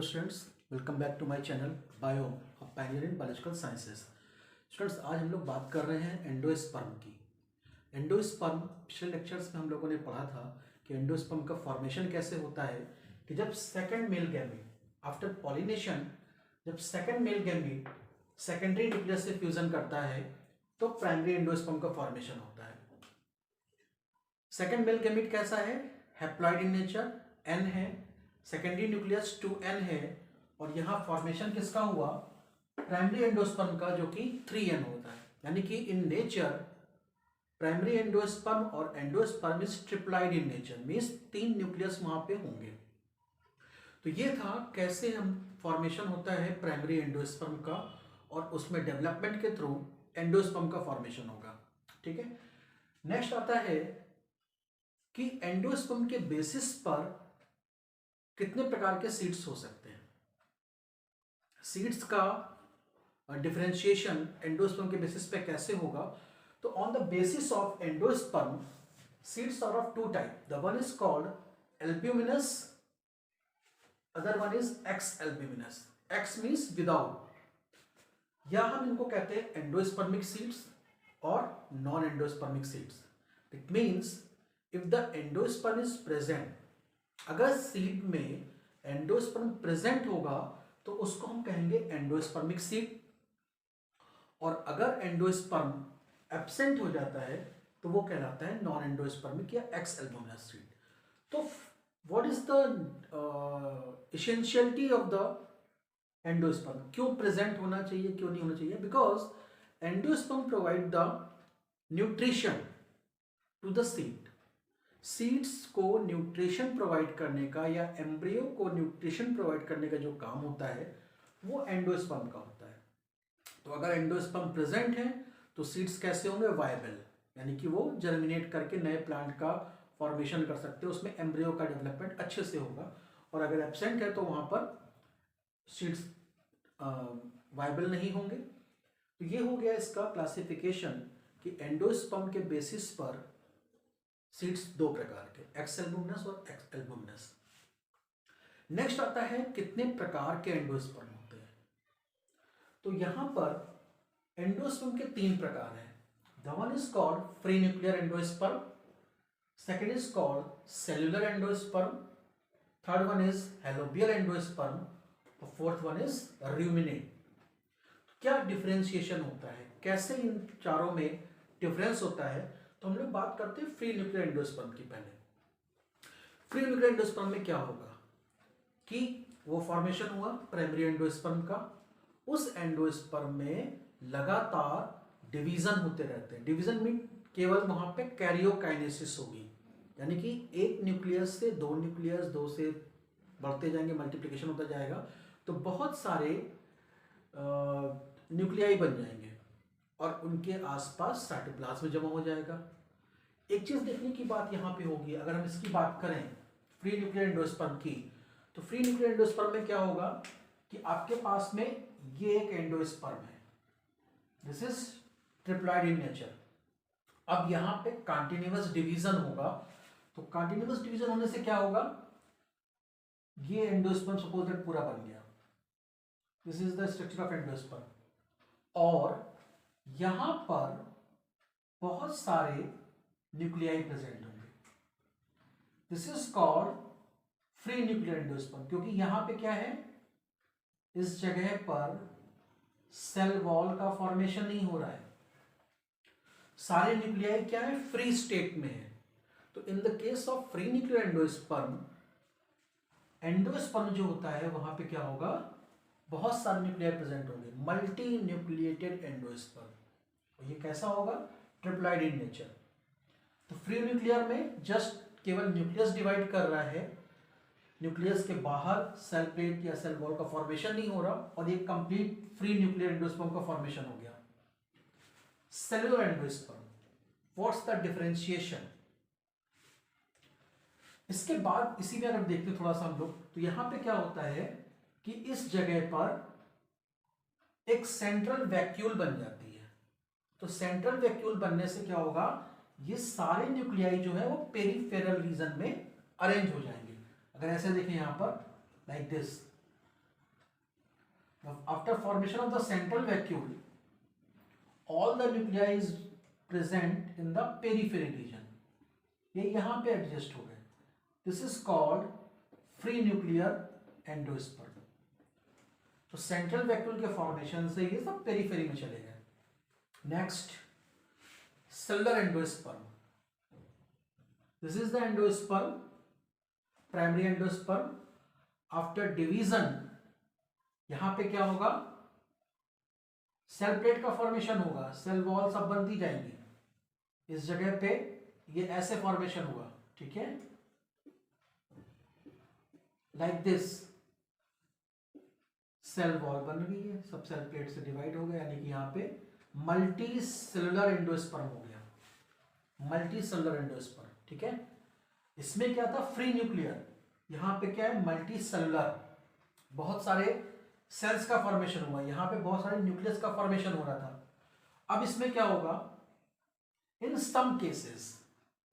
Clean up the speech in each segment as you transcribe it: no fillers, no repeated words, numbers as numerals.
Students, welcome back to my channel bio pioneer in biological sciences. Students, आज हम लोग बात कर रहे हैं एंडोस्पर्म की। एंडोस्पर्म पिछले लेक्चर्स में हम लोगों ने पढ़ा था कि एंडोस्पर्म का फॉर्मेशन कैसे होता है कि जब second male gamete after pollination, जब second male gamete secondary nucleus से फ्यूजन करता है तो प्राइमरी एंडोस्पर्म का फॉर्मेशन होता है। सेकंड मेल गैमीट कैसा है? हैप्लॉइड इन नेचर, एन है, सेकेंडरी न्यूक्लियस 2n है और यहां फॉर्मेशन किसका हुआ? प्राइमरी एंडोस्पर्म का, जो कि 3n होता है। यानी कि इन नेचर प्राइमरी एंडोस्पर्म और endosperm is triploid in nature, means 3 nucleus वहां पे होंगे। तो ये था कैसे हम फॉर्मेशन होता है प्राइमरी एंडोस्पर्म का और उसमें डेवलपमेंट के थ्रू एंडोस्पर्म का फॉर्मेशन होगा। ठीक है, नेक्स्ट आता है कि एंडोस्पर्म के बेसिस पर कितने प्रकार के सीड्स हो सकते हैं। सीड्स का डिफरेंशिएशन एंडोस्पर्म के बेसिस पे कैसे होगा? तो on the basis of endosperm seeds are of two type. The one is called albuminous, other one is ex albuminous. Ex means without, या हम इनको कहते हैं एंडोस्पर्मिक सीड्स और non endospermic seeds. It means if the endosperm is present, अगर seed में endosperm present होगा तो उसको हम कहेंगे एंडोस्पर्मिक सीड, और अगर एंडोस्पर्म एब्सेंट हो जाता है तो वो कहलाता है नॉन एंडोस्पर्मिक या एक्स एल्ब्यूमिनस सीड। तो what is the essentiality of the endosperm? क्यों प्रेजेंट होना चाहिए, क्यों नहीं होना चाहिए? Because endosperm provide the nutrition to the seed. Seeds को न्यूट्रिशन प्रोवाइड करने का या एम्ब्रियो को न्यूट्रिशन प्रोवाइड करने का जो काम होता है वो एंडोस्पर्म का होता है। तो अगर एंडोस्पर्म प्रेजेंट है तो सीड्स कैसे होंगे? वायबल, यानी कि वो जर्मिनेट करके नए प्लांट का फॉर्मेशन कर सकते हैं, उसमें एम्ब्रियो का डेवलपमेंट अच्छे से होगा। और अगर एब्सेंट है तो वहां पर सीड्स वायबल नहीं होंगे। तो ये हो गया इसका क्लासिफिकेशन कि एंडोस्पर्म के बेसिस पर सीड्स दो प्रकार के, एक्स एल्ब्यूमिनस और एक्स एल्ब्यूमिनस। नेक्स्ट आता है कितने प्रकार के एंडोस्पर्म होते हैं। तो यहां पर एंडोस्पर्म के 3 प्रकार हैं। The one is called free nuclear endosperm, second is called cellular endosperm, third one is helobial endosperm और फोर्थ वन इज रूमिनेट। क्या डिफरेंशिएशन होता है, कैसे इन चारों में डिफरेंस होता है? तो हम लोग बात करते हैं फ्री न्यूक्लियर एंडोस्पर्म की। पहले फ्री न्यूक्लियर एंडोस्पर्म में क्या होगा कि वो फॉर्मेशन हुआ प्राइमरी एंडोस्पर्म का, उस एंडोस्पर्म में लगातार डिवीजन होते रहते हैं। डिवीजन में केवल वहां पे कैरियोकाइनेसिस होगी, यानी कि एक न्यूक्लियस से 2 न्यूक्लियस, 2 से बढ़ते जाएंगे, मल्टीप्लिकेशन होता जाएगा, तो बहुत सारे न्यूक्लियाई बन जाएंगे और उनके आसपास साइटोप्लाज्म जमा हो जाएगा। एक चीज देखने की बात यहां पे होगी, अगर हम इसकी बात करें फ्री न्यूक्लियर एंडोस्पर्म की, तो फ्री न्यूक्लियर एंडोस्पर्म में क्या होगा कि आपके पास में ये एक एंडोस्पर्म है, this is triploid in nature. अब यहां पे कंटिन्यूअस डिवीजन होगा, तो कंटिन्यूअस डिवीजन होने से क्या होगा, ये एंडोस्पर्म सपोज दैट पूरा बन गया, this is the structure of endosperm, और यहां पर बहुत सारे न्यूक्लियाई प्रेजेंट होंगे। This is called free nuclear endosperm, क्योंकि यहां पे क्या है, इस जगह पर सेल वॉल का फॉर्मेशन नहीं हो रहा है, सारे न्यूक्लियाई क्या है, फ्री स्टेट में है। तो in the case of free nuclear endosperm, endosperm जो होता है वहां पे क्या होगा, बहुत सारे न्यूक्लियाई प्रेजेंट होंगे, मल्टी न्यूक्लिएटेड एंडोस्पर्म। और ये कैसा होगा, ट्रिप्लॉइड इन नेचर। तो फ्री न्यूक्लियर में जस्ट केवल न्यूक्लियस डिवाइड कर रहा है, न्यूक्लियस के बाहर सेल प्लेट या सेल वॉल का फॉर्मेशन नहीं हो रहा, और ये कंप्लीट फ्री न्यूक्लियर एंडोस्पर्म का फॉर्मेशन हो गया। Cellular endosperm, what's the differentiation? इसके बाद इसी में अगर देखते थोड़ा सा हम लोग, तो यहां पे क्या होता है कि इस जगह पर एक सेंट्रल वैक्यूल बन जाती है। तो सेंट्रल वैक्यूल बनने से क्या होगा, ये सारे न्यूक्लियाई जो है वो पेरिफेरल रीजन में अरेंज हो जाएंगे। अगर ऐसे देखें यहां पर like this, After formation of the central vacuole, all the nuclei is present in the periphery region. ये यहाँ पे एडजस्ट हो गए. This is called free nuclear endosperm. तो सेंट्रल वैक्यूल के फॉर्मेशन से ये सब पेरीफेरी में चले गए. Next, cellular endosperm. This is the endosperm, primary endosperm. After division यहां पे क्या होगा, सेल प्लेट का फॉर्मेशन होगा, सेल वॉल सब बनती जाएंगी. इस जगह पे ये ऐसे फॉर्मेशन हुआ, ठीक है, लाइक दिस. सेल वॉल बन गई है, सब सेल प्लेट से डिवाइड हो गए, यानी कि यहाँ पे मल्टी सेलुलर एंडोस्पर्म हो गया, मल्टी सेलुलर एंडोस्पर्म. ठीक है, इसमें क्या था, फ्री न्यूक्लियर. यहाँ पे क्या है, मल्टी सेलुलर, बहुत सारे सेल्स का फॉर्मेशन हुआ, यहाँ पे बहुत सारे न्यूक्लियस का फॉर्मेशन हो रहा था. अब इसमें क्या होगा, इन सम केसेस,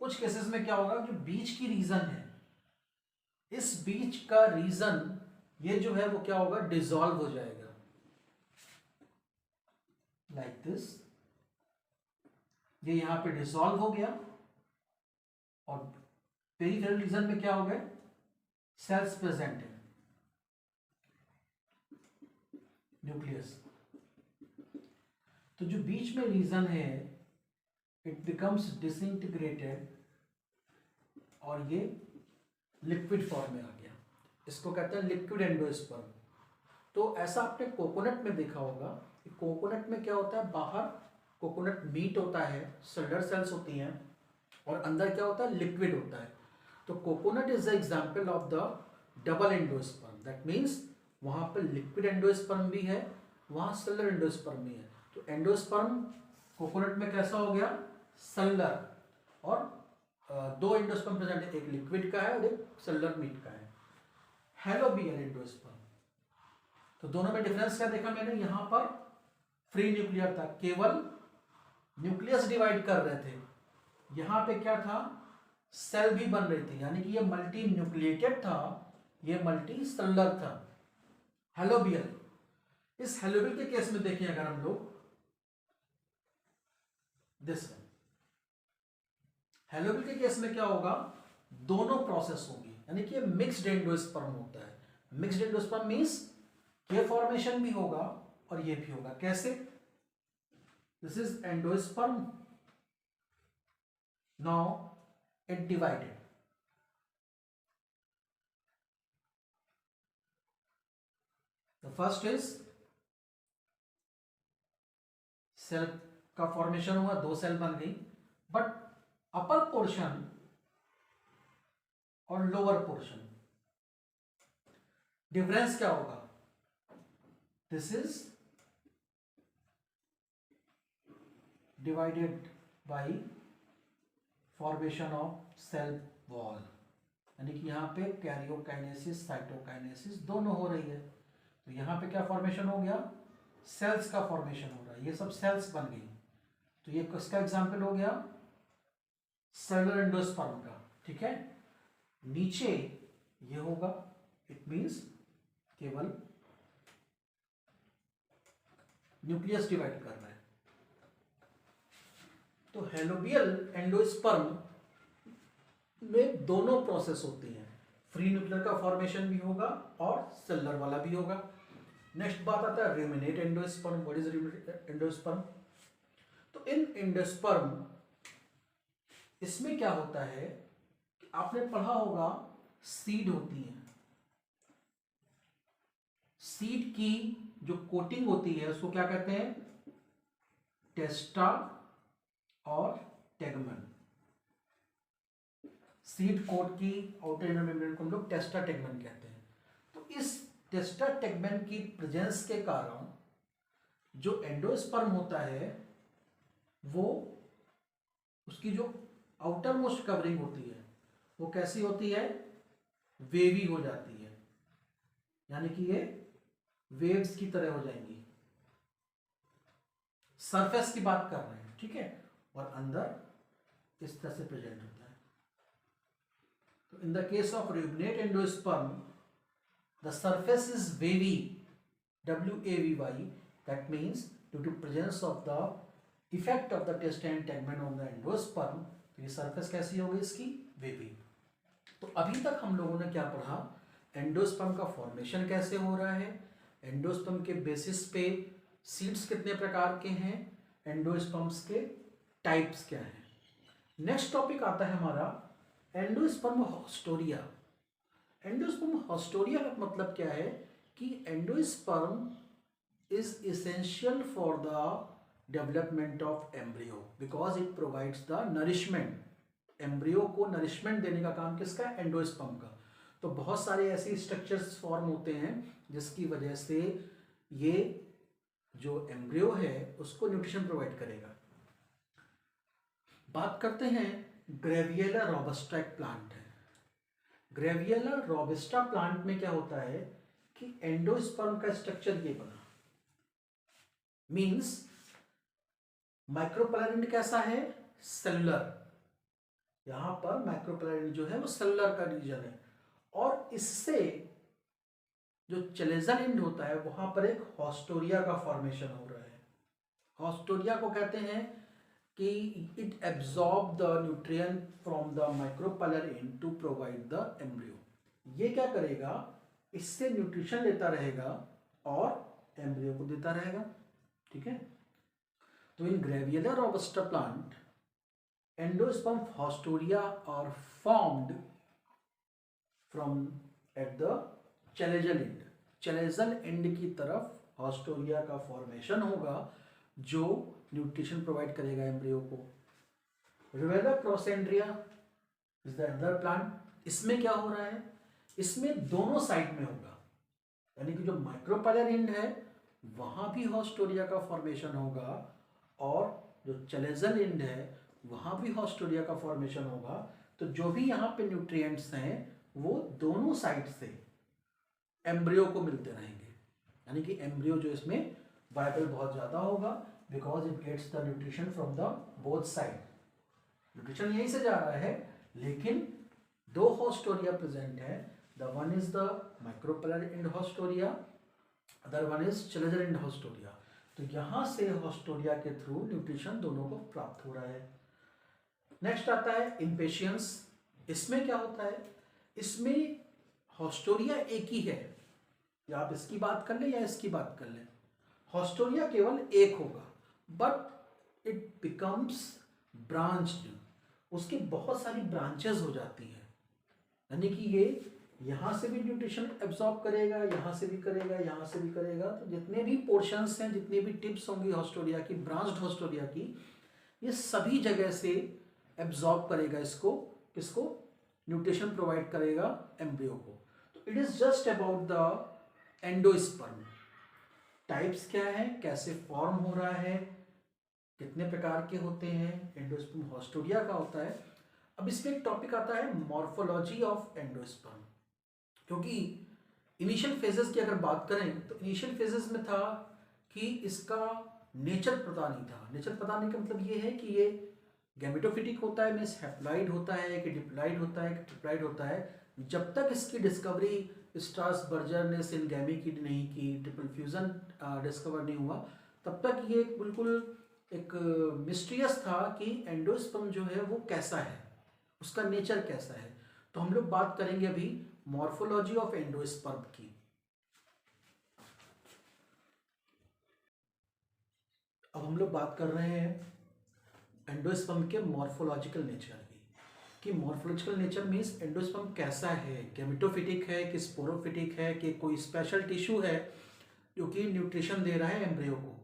कुछ केसेस में क्या होगा, जो बीच की रीजन है, इस बीच का रीजन ये जो है वो क्या होगा, डिसॉल्व हो जाएगा, लाइक दिस. ये यहां पे डिसॉल्व हो गया और पेरिफेरल रीजन में क्या हो गए, सेल्स प्रेजेंट है, न्यूक्लियस. तो जो बीच में रीजन है इट बिकम्स डिसइंटीग्रेटेड और ये लिक्विड फॉर्म में आ गया. इसको कहते हैं लिक्विड एंडोस्पर्म. तो ऐसा आपने कोकोनट में देखा होगा कि कोकोनट में क्या होता है, बाहर कोकोनट मीट होता है, सेलुलर सेल्स होती हैं, और अंदर क्या होता है, लिक्विड होता है. तो coconut is the example of the double endosperm. That means वहां पर लिक्विड एंडोस्पर्म भी है, वहां सेलुलर एंडोस्पर्म भी है. तो एंडोस्पर्म कोकोनट में कैसा हो गया, सेलुलर, और दो एंडोस्पर्म प्रेजेंट है, एक लिक्विड का है और एक सेलुलर मीट का है. Helobial endosperm. तो दोनों में डिफरेंस क्या देखा मैंने, यहां पर फ्री न्यूक्लियर था, केवल न्यूक्लियस डिवाइड कर रहे थे. यहां पे क्या था, सेल भी बन रही थी, यानी कि ये मल्टी न्यूक्लिएटेड था, ये मल्टी सेलुलर था. हेलोबियल. इस हेलोबियल के केस में देखें अगर हम लोग, दिस वन, हेलोबियल के केस में क्या होगा, दोनों प्रोसेस होगी, यानी कि मिक्स्ड एंडोस्पर्म होता है. मिक्स्ड एंडोस्पर्म मींस ये फॉर्मेशन भी होगा और ये भी होगा. कैसे, this is endosperm, now it divided. The first is cell का फॉर्मेशन हुआ, दो सेल बन गई, बट अपर पोर्शन और लोअर पोर्शन डिफरेंस क्या होगा, this is divided by formation of cell wall, यानी कि यहां पे कैरियोकाइनेसिस साइटोकाइनेसिस दोनों हो रही है. तो यहां पे क्या फॉर्मेशन हो गया, सेल्स का फॉर्मेशन हो रहा है, ये सब सेल्स बन गई. तो ये किसका एग्जांपल हो गया, सेलुलर एंडोस्पर्म का. ठीक है, नीचे ये होगा, इट मींस केवल न्यूक्लियस डिवाइड कर रहा है. तो हेलोबियल एंडोस्पर्म में दोनों प्रोसेस होती हैं, फ्री न्यूक्लियर का फॉर्मेशन भी होगा और सेलुलर वाला भी होगा. नेक्स्ट बात आता है ruminate endosperm. What is ruminate endosperm. तो इन एंडोस्पर्म, इसमें क्या होता है कि आपने पढ़ा होगा सीड होती है, सीड की जो कोटिंग होती है उसको क्या कहते हैं, टेस्टा और टेगमन. सीड कोट की आउटर इनर मेम्ब्रेन को हम लोग टेस्टा टेगमन कहते हैं. तो इस टेस्टा टेगमन की प्रेजेंस के कारण जो एंडोस्पर्म होता है वो, उसकी जो आउटर मोस्ट कवरिंग होती है वो कैसी होती है, वेवी हो जाती है, यानी कि ये वेव्स की तरह हो जाएंगी. सरफेस की बात कर रहे हैं, ठीक है, और अंदर इस तरह से प्रेजेंट होता है. तो in the case of ruminate endosperm the surface is wavy WAVY, that means due to presence of the effect of the intestinal tegment on the endosperm, तो ये सरफेस कैसी होगी इसकी, वेवी। तो अभी तक हम लोगों ने क्या पढ़ा, एंडोस्पर्म का फॉर्मेशन कैसे हो रहा है, एंडोस्पर्म के बेसिस पे सीड्स कितने प्रकार के हैं, एंडोस्पर्म्स के टाइप्स क्या हैं। नेक्स्ट टॉपिक आता है हमारा एंडोस्पर्म हॉस्टोरिया। एंडोस्पर्म हॉस्टोरिया का मतलब क्या है कि endosperm is essential for the development of embryo because it provides the nourishment. Embryo को नरिशमेंट देने का काम किसका है, एंडोस्पर्म का। तो बहुत सारे ऐसे स्ट्रक्चर्स फॉर्म होते हैं जिसकी वजह से ये जो एम्ब्रियो है उसको न्यूट्रिशन प्रोवाइड करेगा। बात करते हैं ग्रेवियला रोबस्टा एक प्लांट है। ग्रेवियला रोबस्टा प्लांट में क्या होता है कि एंडोस्पर्म का स्ट्रक्चर ये बना, मींस माइक्रोप्लानिड कैसा है, सेलुलर। यहां पर माइक्रोप्लानिड जो है वो सेलुलर का रीजन है, और इससे जो चलेजल एंड होता है वहां पर एक हॉस्टोरिया का फॉर्मेशन हो रहा है। हॉस्टोरिया को कहते हैं कि it absorb the nutrient from the micropylar end to provide the embryo. ये क्या करेगा, इससे न्यूट्रिशन लेता रहेगा और एम्ब्रियो को देता रहेगा। ठीक है, तो in Grevillea robusta plant endosperm haustoria are formed from at the chalazal end. Chalazal end की तरफ हॉस्टोरिया का फॉर्मेशन होगा जो न्यूट्रिशन प्रोवाइड करेगा एम्ब्रियो को। Rubella crossandria is the other plant. इसमें क्या हो रहा है, इसमें दोनों साइड में होगा, यानी कि जो माइक्रोपैलर एंड है वहां भी हॉस्टोरिया का फॉर्मेशन होगा और जो चलेजल एंड है वहां भी हॉस्टोरिया का फॉर्मेशन होगा। तो जो भी यहाँ पे न्यूट्रिएंट्स हैं वो दोनों साइड से एम्ब्रियो को मिलते रहेंगे, यानी कि एम्ब्रियो जो इसमें वायबल बहुत ज़्यादा होगा because it gets the nutrition from the both side. Nutrition यहीं से जा रहा है, लेकिन दो हॉस्टोरिया प्रेजेंट है, the one is the micropylar end haustoria, other one is chalazal end haustoria. तो यहाँ से हॉस्टोरिया के थ्रू न्यूट्रिशन दोनों को प्राप्त हो रहा है। नेक्स्ट आता है इम्पेशियंस। इसमें क्या होता है, इसमें हॉस्टोरिया एक ही है, या आप इसकी बात कर लें या इसकी बात कर लें, हॉस्टोरिया केवल एक होगा, बट इट बिकम्स ब्रांच्ड। उसकी बहुत सारी ब्रांचेस हो जाती हैं, यानी कि ये यहाँ से भी न्यूट्रिशन एब्जॉर्ब करेगा, यहाँ से भी करेगा, यहाँ से भी करेगा। तो जितने भी पोर्शंस हैं, जितनी भी टिप्स होंगी हॉस्टोरिया की, ब्रांच्ड हॉस्टोरिया की, ये सभी जगह से एब्जॉर्ब करेगा इसको, किसको, न्यूट्रिशन प्रोवाइड करेगा एम्ब्रियो को। तो it is just about the endosperm. Types क्या है, कैसे फॉर्म हो रहा है, कितने प्रकार के होते हैं, एंडोस्पर्म हॉस्टोरिया का होता है। अब इसमें एक टॉपिक आता है मॉर्फोलॉजी ऑफ एंडोस्पर्म, क्योंकि इनिशियल फेजेस की अगर बात करें तो इनिशियल फेजेस में था कि इसका नेचर पता नहीं था। नेचर पता नहीं का मतलब ये है कि ये गैमेटोफिटिक होता है, मीन्स हैप्लॉइड होता है कि डिप्लॉइड होता है कि ट्रिप्लॉइड होता है। जब तक इसकी डिस्कवरी स्ट्रासबर्गर ने सिनगैमी की नहीं की, ट्रिपल फ्यूजन डिस्कवर नहीं हुआ, तब तक ये बिल्कुल एक मिस्टीरियस था कि एंडोस्पर्म जो है वो कैसा है, उसका नेचर कैसा है। तो हम लोग बात करेंगे अभी मॉर्फोलॉजी ऑफ एंडोस्पर्म की। अब हम लोग बात कर रहे हैं एंडोस्पर्म के मॉर्फोलॉजिकल नेचर की, कि मॉर्फोलॉजिकल नेचर मीन्स एंडोस्पर्म कैसा है, गैमेटोफिटिक है कि स्पोरोफिटिक है कि कोई स्पेशल टिश्यू है जो कि न्यूट्रिशन दे रहा है एम्ब्रियो को।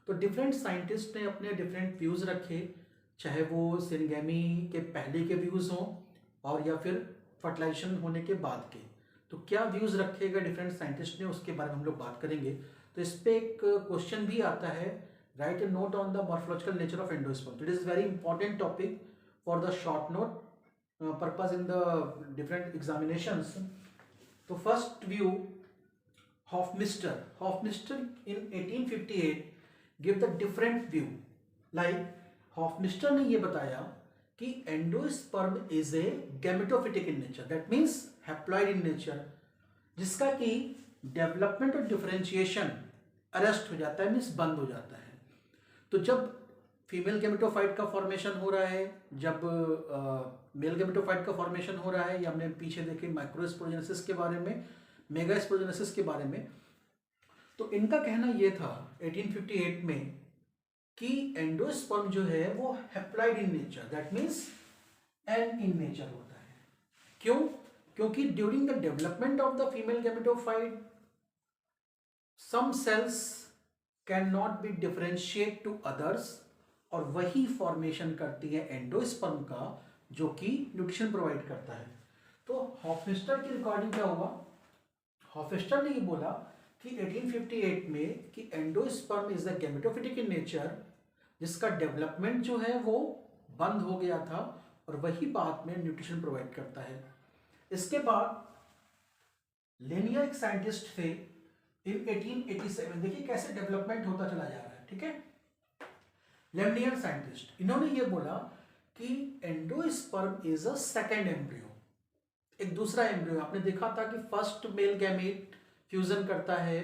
तो डिफरेंट साइंटिस्ट ने अपने डिफरेंट व्यूज़ रखे, चाहे वो सिनगैमी के पहले के व्यूज़ हों और या फिर फर्टिलाइजेशन होने के बाद के। तो क्या व्यूज़ रखे गए डिफरेंट साइंटिस्ट ने, उसके बारे में हम लोग बात करेंगे। तो इस पर एक क्वेश्चन भी आता है, write a note on the morphological nature of endosperm. It is very important topic for the short note purpose in the different examinations. तो first view, Hofmeister in 1858 give the different view. Like Hofmeister ने ये बताया कि endosperm is a gametophytic in nature, that means haploid in nature, जिसका कि development और differentiation arrest हो जाता है, मीन्स बंद हो जाता है। तो जब फीमेल गैमेटोफाइट का फॉर्मेशन हो रहा है, जब मेल गैमेटोफाइट का फॉर्मेशन हो रहा है, या हमने पीछे देखे माइक्रोस्पोरोजेनेसिस के बारे में, मेगास्पोरोजेनेसिस के बारे में, तो इनका कहना यह था 1858 में कि एंडोस्पर्म जो है वो haploid in nature, that means n in nature होता है। क्यों? क्योंकि during the development of the female gametophyte some cells can not be differentiate to others, और वही फॉर्मेशन करती है एंडोस्पर्म का जो कि न्यूट्रिशन प्रोवाइड करता है। तो हॉफस्टर की रिकॉर्डिंग क्या हुआ, हॉफस्टर ने ये बोला कि 1858 में कि endosperm is the gametophytic in nature, जिसका डेवलपमेंट जो है वो बंद हो गया था, और वही बाद में न्यूट्रिशन प्रोवाइड करता है। इसके बाद लेनिया एक साइंटिस्ट थे इन 1887, देखिए कैसे डेवलपमेंट होता चला जा रहा है, ठीक है। लेमनियर साइंटिस्ट, इन्होंने ये बोला कि endosperm is a second embryo, एक दूसरा एम्ब्रियो। आपने देखा था कि फर्स्ट मेल गैमेट फ्यूजन करता है,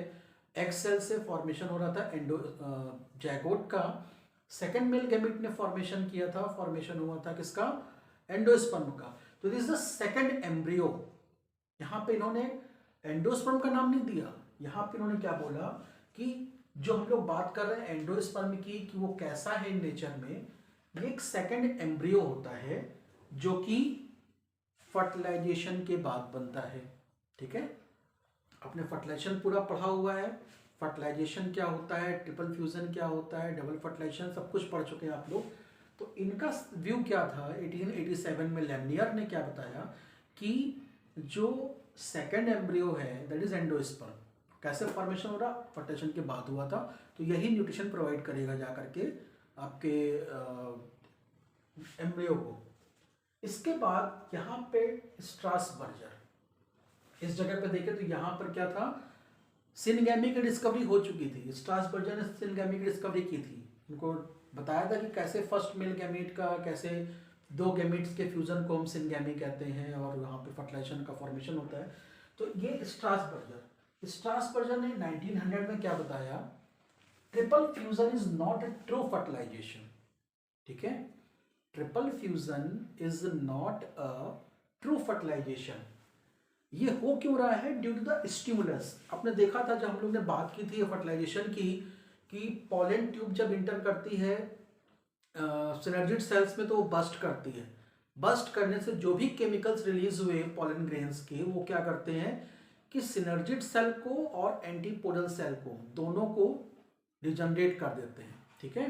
एग सेल से फॉर्मेशन हो रहा था एंडो जैगोट का, सेकेंड मेल गैमेट ने फॉर्मेशन किया था, फॉर्मेशन हुआ था किसका, एंडोस्पर्म का। तो this is the second embryo. यहाँ पे इन्होंने एंडोस्पर्म का नाम नहीं दिया, यहाँ पे इन्होंने क्या बोला कि जो हम लोग बात कर रहे हैं एंडोस्पर्म की कि वो कैसा है नेचर में, ये एक सेकेंड एम्ब्रियो होता है जो कि फर्टिलाइजेशन के बाद बनता है, ठीक है। आपने फर्टिलाइजेशन पूरा पढ़ा हुआ है, फर्टिलाइजेशन क्या होता है, ट्रिपल फ्यूजन क्या होता है, डबल फर्टिलाइजेशन सब कुछ पढ़ चुके हैं आप लोग। तो इनका व्यू क्या था, 1887 में लेमनियर ने क्या बताया कि जो सेकेंड एम्ब्रियो है दैट इज एंडोस्पर्म, कैसे फॉर्मेशन हो रहा, फर्टिलाइजेशन के बाद हुआ था, तो यही न्यूट्रिशन प्रोवाइड करेगा जा करके आपके एम्ब्रियो को। इसके बाद यहाँ पे स्ट्रासबर्गर, इस जगह पे देखें तो यहाँ पर क्या था, सिनगैमी की डिस्कवरी हो चुकी थी, स्ट्रासबर्गर ने सिनगैमी की डिस्कवरी की थी। उनको बताया था कि कैसे फर्स्ट मेल गैमेट का, कैसे दो गैमेट्स के फ्यूजन को हम सिनगैमी कहते हैं, और यहाँ पे फर्टिलाइजेशन का फॉर्मेशन होता है। तो ये स्ट्रासबर्गर ने 1900 में क्या बताया, triple fusion is not a true fertilization, ठीक है। Triple fusion is not a true fertilization. ये हो क्यों रहा है, ड्यू टू द स्टिमुलस। आपने देखा था जब हम लोग ने बात की थी फर्टिलाइजेशन की, कि पॉलन ट्यूब जब इंटर करती है सिनर्जिड सेल्स में तो वो बस्ट करती है, बस्ट करने से जो भी केमिकल्स रिलीज हुए पॉलन ग्रेन्स के, वो क्या करते हैं कि सिनर्जिड सेल को और एंटीपोडल सेल को दोनों को डिजनरेट कर देते हैं, ठीक है।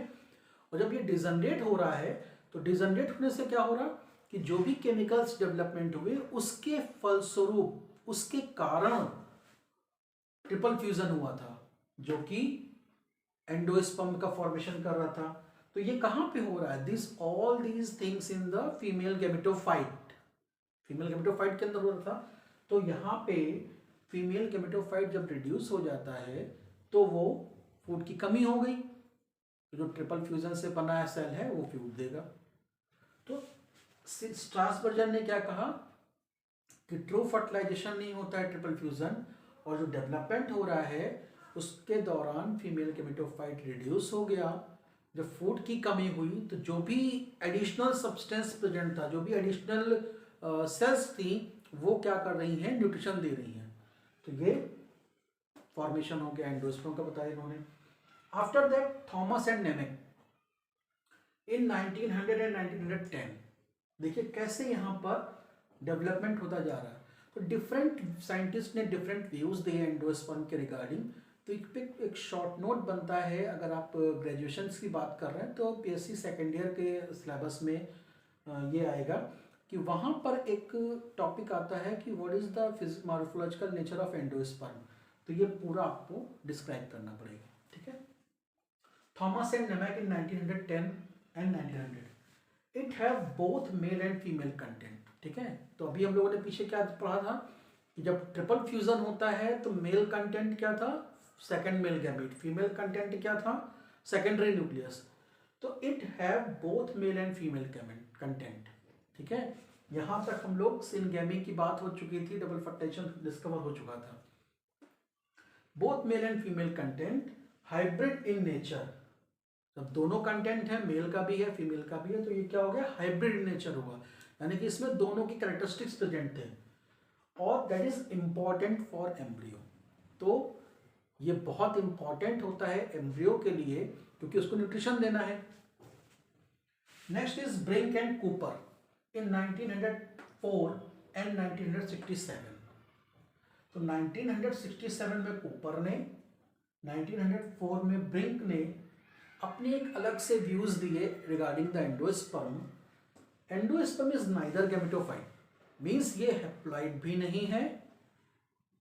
और जब ये डिजनरेट हो रहा है तो डिजनरेट होने से क्या हो रहा कि जो भी केमिकल्स डेवलपमेंट हुए उसके फलस्वरूप, उसके कारण ट्रिपल फ्यूजन हुआ था, जो कि एंडोस्पर्म का फॉर्मेशन कर रहा था। तो ये कहाँ पे हो रहा है, this all these things in the female gametophyte, female gametophyte के अंदर हो रहा था। तो यहाँ पे फीमेल गैमेटोफाइट जब रिड्यूस हो जाता है तो वो फूड की कमी हो गई, तो जो ट्रिपल फ्यूजन से बना है सेल है वो फूड देगा। तो स्ट्रासबर्गर ने क्या कहा कि ट्रू फर्टिलाइजेशन नहीं होता है ट्रिपल फ्यूजन, और जो डेवलपमेंट हो रहा है उसके दौरान फीमेल गैमेटोफाइट रिड्यूस हो गया। जब फूड की कमी हुई तो जो भी एडिशनल सब्सटेंस प्रेजेंट था, जो भी एडिशनल सेल्स थी, वो क्या कर रही हैं, न्यूट्रिशन दे रही हैं। तो ये फॉर्मेशन हो गया एंडोस्पर्म का, बताया इन्होंने। After that Thomas and Nemec in 1900 and 1910, देखिए कैसे यहाँ पर डेवलपमेंट होता जा रहा है। तो डिफरेंट साइंटिस्ट ने डिफरेंट व्यूज दिए एंडोस्पर्म के रिगार्डिंग। तो एक शॉर्ट नोट बनता है, अगर आप ग्रेजुएशन की बात कर रहे हैं तो पीएससी सेकेंड ईयर के सिलेबस में ये आएगा कि वहाँ पर एक टॉपिक आता है कि what is the morphological nature of endosperm. तो ये पूरा आपको डिस्क्राइब करना पड़ेगा, ठीक है। Thomas and Nemec in 1910 and 1900, it have both male and female content, ठीक है। तो अभी हम लोगों ने पीछे क्या पढ़ा था कि जब ट्रिपल फ्यूजन होता है तो मेल कंटेंट क्या था, second male gamete, female content क्या था, सेकेंडरी न्यूक्लियस। तो it have both male and female content, ठीक है। यहां तक हम लोग सिनगैमी की बात हो चुकी थी, डबल फर्टिलाइजेशन डिस्कवर हो चुका था। Both male and female content hybrid in nature, जब दोनों कंटेंट है, मेल का भी है फीमेल का भी है, तो ये क्या हो गया, हाइब्रिड इन नेचर हुआ, यानी कि इसमें दोनों की कैरेक्टरिस्टिक्स प्रेजेंट थे, और that is important for embryo. तो ये बहुत इंपॉर्टेंट होता है एम्ब्रियो के लिए, क्योंकि उसको न्यूट्रिशन देना है। Next is Brink and Cooper in 1904 and 1967। तो 1967 में कूपर ने, 1904 में ब्रिंक ने अपने एक अलग से व्यूज दिए regarding the endosperm. Endosperm is neither gametophyte, means ये हैप्लॉइड भी नहीं है,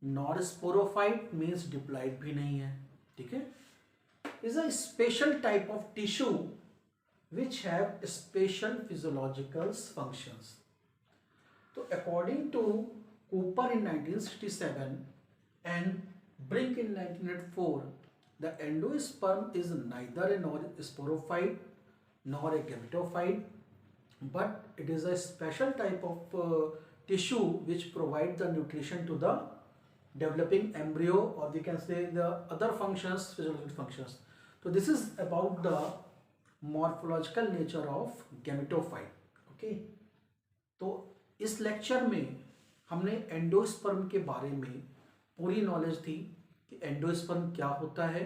नॉर स्पोरोफाइट मीन्स डिप्लॉइड भी नहीं है, ठीक है। Is a special type of tissue which have special physiological functions. तो according to Cooper in 1967 and Brink in 1904, the endosperm is neither a sporophyte nor a gametophyte, but it is a special type of tissue which provide the nutrition to the developing embryo, or we can say the other functions, physiological functions. So this is about the morphological nature of gametophyte. Okay, तो इस lecture में हमने endosperm के बारे में पूरी knowledge थी कि एंडोस्पर्म क्या होता है,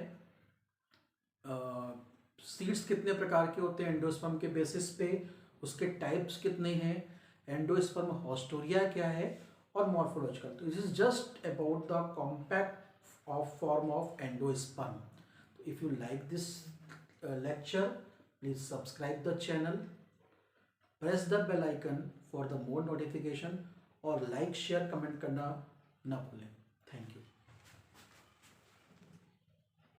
सीड्स कितने प्रकार के होते हैं एंडोस्पर्म के बेसिस पे, उसके टाइप्स कितने हैं, एंडोस्पर्म हॉस्टोरिया क्या है, और मॉर्फोलॉजिकल। तो this is just about the compact of form of endosperm. तो if you like this lecture, please subscribe the channel, press the bell icon for the more notification, और like share comment करना ना भूलें।